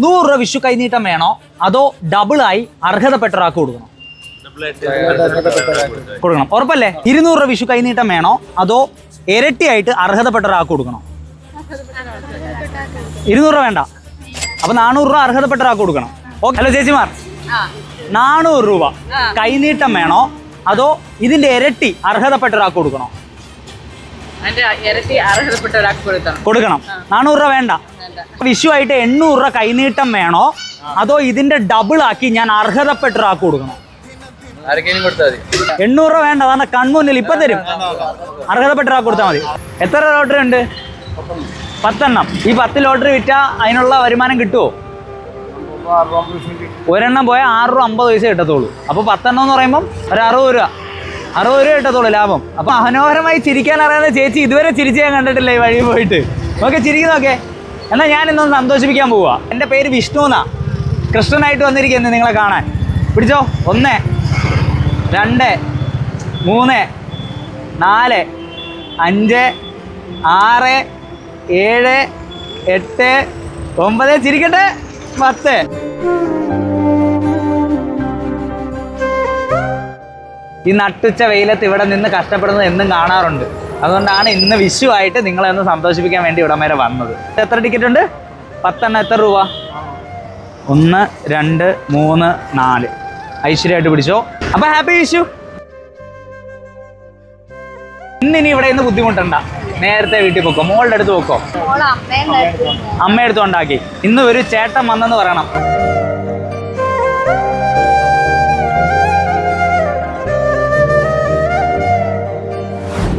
100 രൂപ വിഷു കൈനീട്ടം വേണോ അതോ ഡബിളായി അർഹതപ്പെട്ട ഒരാൾക്ക് കൊടുക്കണം? കൊടുക്കണം, ഉറപ്പല്ലേ? 200 രൂപ വിഷു കൈനീട്ടം വേണോ അതോ ഇരട്ടിയായിട്ട് അർഹതപ്പെട്ട ഒരാൾക്ക് കൊടുക്കണം? 200 രൂപ വേണ്ട, അപ്പൊ 400 രൂപ അർഹതപ്പെട്ട ഒരാൾക്ക് കൊടുക്കണം. ഓക്കെ. ഹലോ ചേച്ചിമാർ, 400 രൂപ കൈനീട്ടം വേണോ അതോ ഇതിന്റെ ഇരട്ടി അർഹതപ്പെട്ട ഒരാൾക്ക് കൊടുക്കണോ? കൊടുക്കണം. 400 രൂപ വേണ്ട. വിഷു ആയിട്ട് 800 രൂപ കൈനീട്ടം വേണോ അതോ ഇതിന്റെ ഡബിൾ ആക്കി ഞാൻ അർഹതപ്പെട്ട ഒരാൾക്ക് കൊടുക്കണം? 800 രൂപ വേണ്ട, അതാണ് കൺമുന്നിൽ ഇപ്പൊ തരും. അർഹതപ്പെട്ട ഒരാൾക്ക് കൊടുത്താൽ മതി. എത്ര ലോട്ടറി ഉണ്ട്? 10 എണ്ണം. ഈ 10 ലോട്ടറി വിറ്റാ അതിനുള്ള വരുമാനം കിട്ടുമോ? ഒരെണ്ണം പോയാൽ 6 രൂപ 50 പൈസ കിട്ടത്തുള്ളൂ. അപ്പോൾ 10 എണ്ണം എന്ന് പറയുമ്പോൾ ഒരു 60 രൂപ കിട്ടത്തുള്ളൂ ലാഭം. അപ്പൊ മനോഹരമായി ചിരിക്കാൻ അറിയാവുന്ന ചേച്ചി ഇതുവരെ ചിരിച്ച് ഞാൻ കണ്ടിട്ടില്ല ഈ വഴി പോയിട്ട്. ഓക്കെ, ചിരിക്കുന്നൊക്കെ. എന്നാൽ ഞാൻ ഇന്നൊന്ന് സന്തോഷിപ്പിക്കാൻ പോവുക. എൻ്റെ പേര് വിഷ്ണു എന്നാ. കൃഷ്ണനായിട്ട് വന്നിരിക്കുന്നത് നിങ്ങളെ കാണാൻ. പിടിച്ചോ. 1 2 3 4 5 6 7 8 9 ചിരിക്കട്ടെ 10. ഈ നട്ടുച്ച വെയിലത്ത് ഇവിടെ നിന്ന് കഷ്ടപ്പെടുന്നത് എന്നും കാണാറുണ്ട്. അതുകൊണ്ടാണ് ഇന്ന് വിഷു ആയിട്ട് നിങ്ങളെ ഒന്ന് സന്തോഷിപ്പിക്കാൻ വേണ്ടി ഇവിടം വരെ വന്നത്. എത്ര ടിക്കറ്റ് ഉണ്ട്? 10 എണ്ണം. എത്ര രൂപ? 1 2 3 4. ഐശ്വര്യമായിട്ട് പിടിച്ചോ. അപ്പൊ ഹാപ്പി വിഷു. ഇന്നിനി ഇവിടെ നിന്ന് ബുദ്ധിമുട്ടണ്ട, നേരത്തെ വീട്ടിൽ പോക്കോ. മോളുടെ അടുത്ത് പോക്കോ. അമ്മയടുത്ത് ഉണ്ടാക്കി. ഇന്ന് ഒരു ചേട്ടൻ വന്നെന്ന് പറയണം.